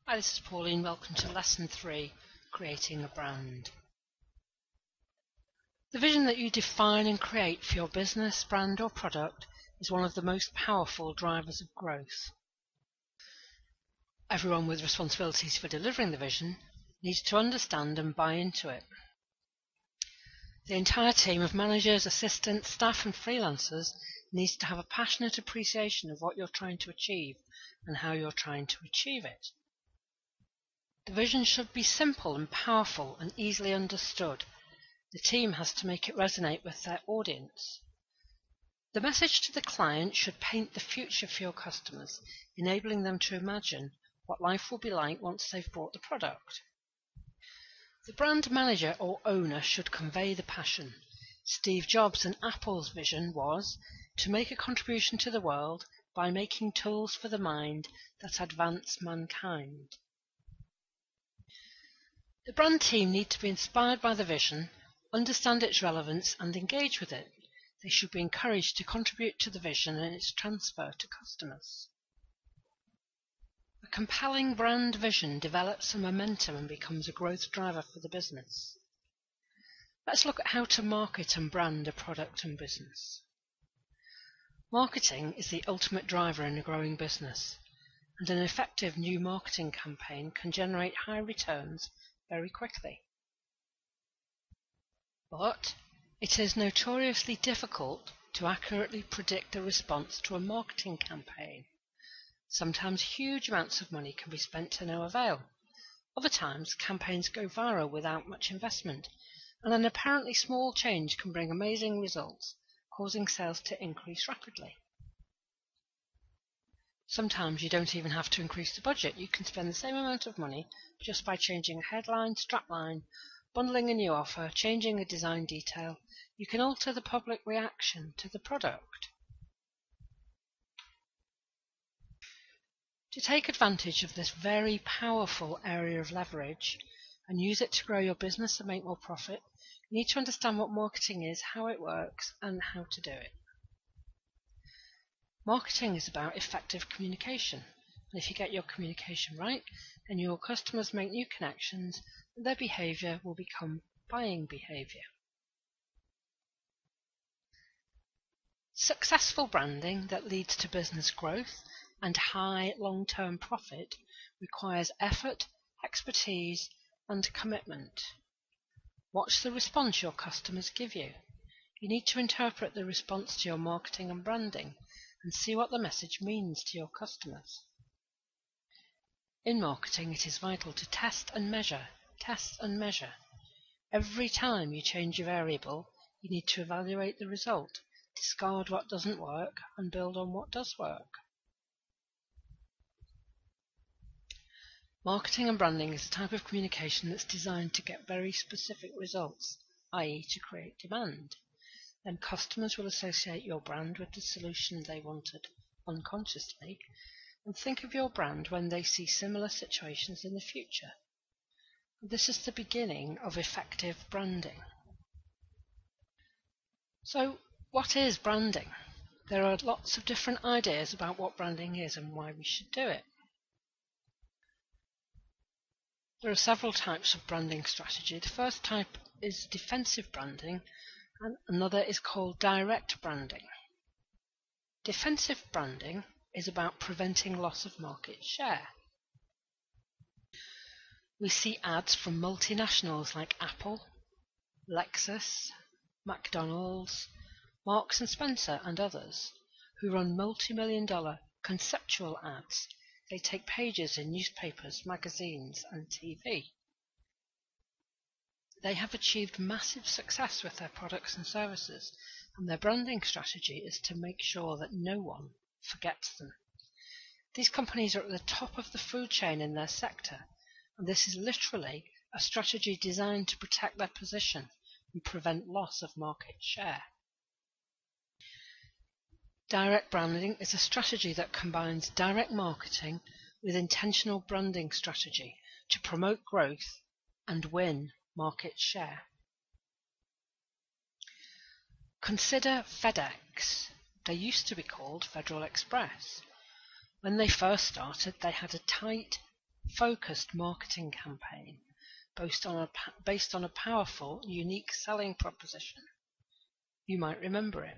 Hi, this is Pauline. Welcome to Lesson 3, Creating a Brand. The vision that you define and create for your business, brand or product is one of the most powerful drivers of growth. Everyone with responsibilities for delivering the vision needs to understand and buy into it. The entire team of managers, assistants, staff and freelancers needs to have a passionate appreciation of what you're trying to achieve and how you're trying to achieve it. The vision should be simple and powerful and easily understood. The team has to make it resonate with their audience. The message to the client should paint the future for your customers, enabling them to imagine what life will be like once they've bought the product. The brand manager or owner should convey the passion. Steve Jobs and Apple's vision was to make a contribution to the world by making tools for the mind that advance mankind. The brand team need to be inspired by the vision, understand its relevance and engage with it. They should be encouraged to contribute to the vision and its transfer to customers. A compelling brand vision develops a momentum and becomes a growth driver for the business. Let's look at how to market and brand a product and business. Marketing is the ultimate driver in a growing business, and an effective new marketing campaign can generate high returns very quickly. But it is notoriously difficult to accurately predict the response to a marketing campaign. Sometimes huge amounts of money can be spent to no avail. Other times, campaigns go viral without much investment, and an apparently small change can bring amazing results, causing sales to increase rapidly. Sometimes you don't even have to increase the budget. You can spend the same amount of money just by changing a headline, strapline, bundling a new offer, changing a design detail. You can alter the public reaction to the product. To take advantage of this very powerful area of leverage and use it to grow your business and make more profit, you need to understand what marketing is, how it works, and how to do it. Marketing is about effective communication, and if you get your communication right, then your customers make new connections and their behavior will become buying behavior. Successful branding that leads to business growth and high long-term profit requires effort, expertise, and commitment. Watch the response your customers give you. You need to interpret the response to your marketing and branding and see what the message means to your customers. In marketing, it is vital to test and measure. Every time you change a variable, you need to evaluate the result, discard what doesn't work, and build on what does work. Marketing and branding is a type of communication that's designed to get very specific results, i.e. to create demand. Then customers will associate your brand with the solution they wanted unconsciously and think of your brand when they see similar situations in the future. This is the beginning of effective branding. So, what is branding? There are lots of different ideas about what branding is and why we should do it. There are several types of branding strategy. The first type is defensive branding, and another is called direct branding. Defensive branding is about preventing loss of market share. We see ads from multinationals like Apple, Lexus, McDonald's, Marks and Spencer and others who run multi-million-dollar conceptual ads. They take pages in newspapers, magazines and TV. They have achieved massive success with their products and services, and their branding strategy is to make sure that no one forgets them. These companies are at the top of the food chain in their sector, and this is literally a strategy designed to protect their position and prevent loss of market share. Direct branding is a strategy that combines direct marketing with intentional branding strategy to promote growth and win market share. Consider FedEx. They used to be called Federal Express. When they first started, they had a tight, focused marketing campaign based on a powerful, unique selling proposition. You might remember it,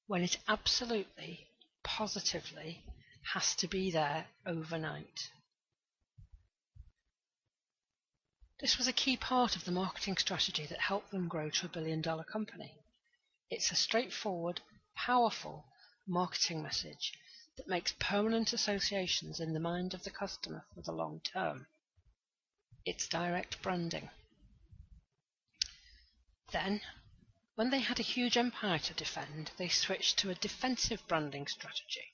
when it absolutely, positively has to be there overnight. This was a key part of the marketing strategy that helped them grow to $1 billion company. It's a straightforward, powerful marketing message that makes permanent associations in the mind of the customer for the long term. It's direct branding. Then, when they had a huge empire to defend, they switched to a defensive branding strategy.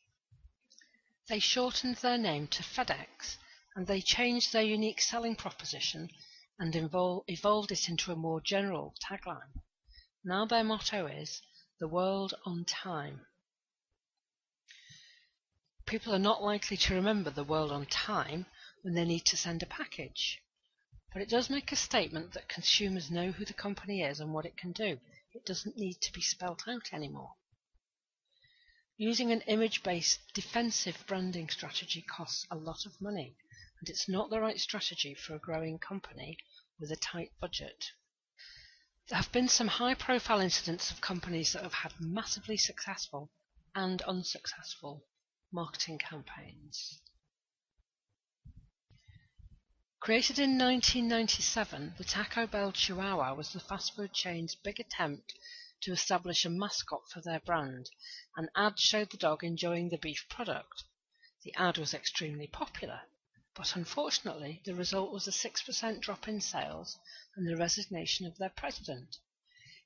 They shortened their name to FedEx, and they changed their unique selling proposition and evolved it into a more general tagline. Now their motto is, "The world on time." People are not likely to remember the world on time when they need to send a package, but it does make a statement that consumers know who the company is and what it can do. It doesn't need to be spelt out anymore. Using an image-based defensive branding strategy costs a lot of money, and it's not the right strategy for a growing company with a tight budget. There have been some high-profile incidents of companies that have had massively successful and unsuccessful marketing campaigns. Created in 1997, the Taco Bell Chihuahua was the fast food chain's big attempt to establish a mascot for their brand. An ad showed the dog enjoying the beef product. The ad was extremely popular, but unfortunately the result was a 6% drop in sales and the resignation of their president.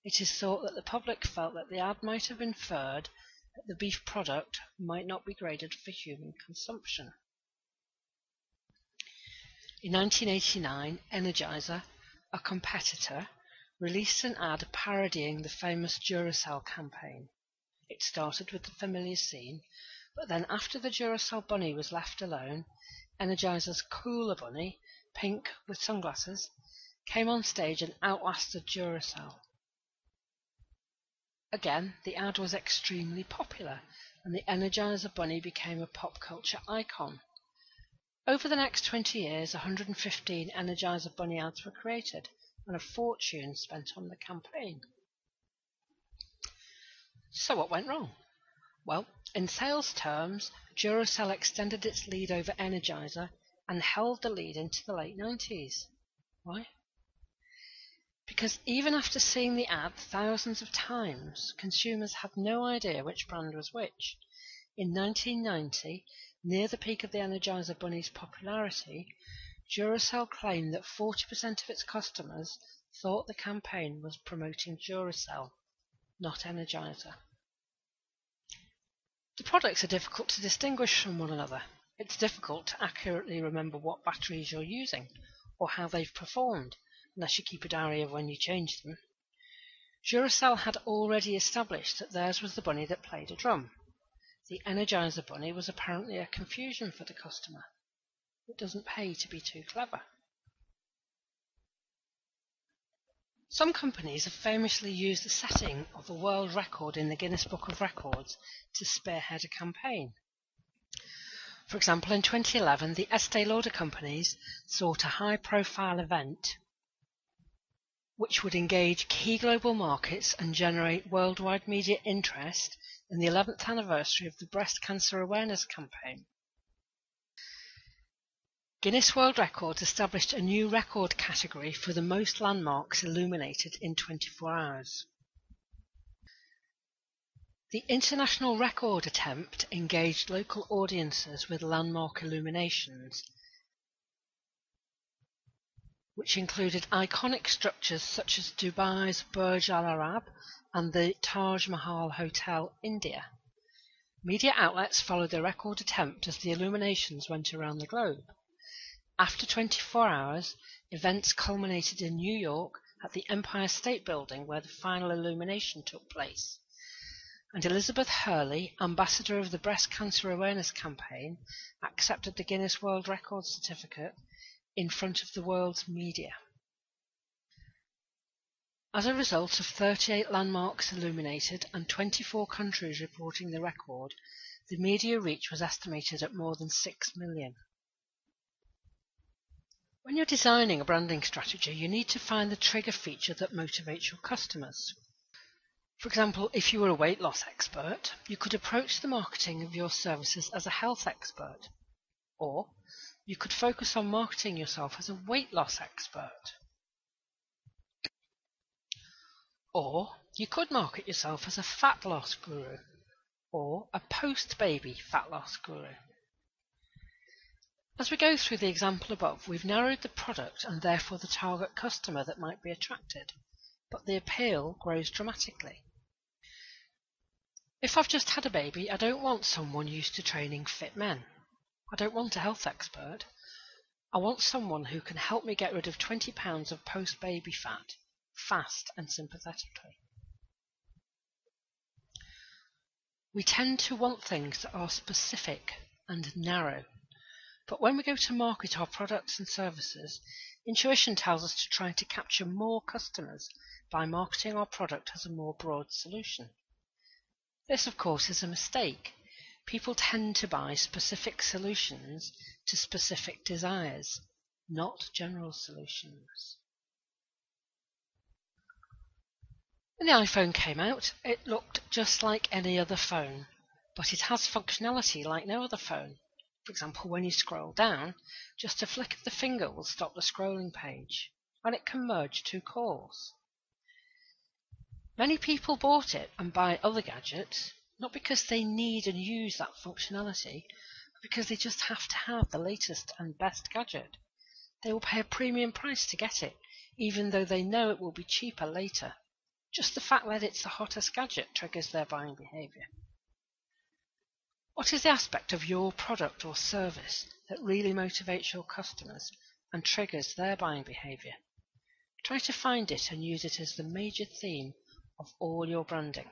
It is thought that the public felt that the ad might have inferred that the beef product might not be graded for human consumption. In 1989, Energizer, a competitor, released an ad parodying the famous Duracell campaign. It started with the familiar scene, but then after the Duracell bunny was left alone, Energizer's cooler bunny, pink with sunglasses, came on stage and outlasted Duracell. Again, the ad was extremely popular, and the Energizer bunny became a pop culture icon. Over the next 20 years, 115 Energizer bunny ads were created, and a fortune spent on the campaign. So what went wrong? Well, in sales terms, Duracell extended its lead over Energizer and held the lead into the late 90s. Why? Because even after seeing the ad thousands of times, consumers had no idea which brand was which. In 1990, near the peak of the Energizer bunny's popularity, Duracell claimed that 40% of its customers thought the campaign was promoting Duracell, not Energizer. The products are difficult to distinguish from one another. It's difficult to accurately remember what batteries you're using or how they've performed, unless you keep a diary of when you change them. Duracell had already established that theirs was the bunny that played a drum. The Energizer bunny was apparently a confusion for the customer. It doesn't pay to be too clever. Some companies have famously used the setting of a world record in the Guinness Book of Records to spearhead a campaign. For example, in 2011, the Estée Lauder companies sought a high-profile event which would engage key global markets and generate worldwide media interest in the 11th anniversary of the Breast Cancer Awareness Campaign. Guinness World Records established a new record category for the most landmarks illuminated in 24 hours. The international record attempt engaged local audiences with landmark illuminations, which included iconic structures such as Dubai's Burj Al Arab and the Taj Mahal Hotel, India. Media outlets followed the record attempt as the illuminations went around the globe. After 24 hours, events culminated in New York at the Empire State Building, where the final illumination took place. And Elizabeth Hurley, ambassador of the Breast Cancer Awareness Campaign, accepted the Guinness World Records certificate in front of the world's media. As a result of 38 landmarks illuminated and 24 countries reporting the record, the media reach was estimated at more than 6 million. When you're designing a branding strategy, you need to find the trigger feature that motivates your customers. For example, if you were a weight loss expert, you could approach the marketing of your services as a health expert. Or you could focus on marketing yourself as a weight loss expert. Or you could market yourself as a fat loss guru or a post-baby fat loss guru. As we go through the example above, we've narrowed the product and therefore the target customer that might be attracted, but the appeal grows dramatically. If I've just had a baby, I don't want someone used to training fit men. I don't want a health expert. I want someone who can help me get rid of 20 pounds of post-baby fat, fast and sympathetically. We tend to want things that are specific and narrow. But when we go to market our products and services, intuition tells us to try to capture more customers by marketing our product as a more broad solution. This, of course, is a mistake. People tend to buy specific solutions to specific desires, not general solutions. When the iPhone came out, it looked just like any other phone, but it has functionality like no other phone. For example, when you scroll down, just a flick of the finger will stop the scrolling page, and it can merge two calls. Many people bought it and buy other gadgets, not because they need and use that functionality, but because they just have to have the latest and best gadget. They will pay a premium price to get it, even though they know it will be cheaper later. Just the fact that it's the hottest gadget triggers their buying behavior. What is the aspect of your product or service that really motivates your customers and triggers their buying behavior? Try to find it and use it as the major theme of all your branding.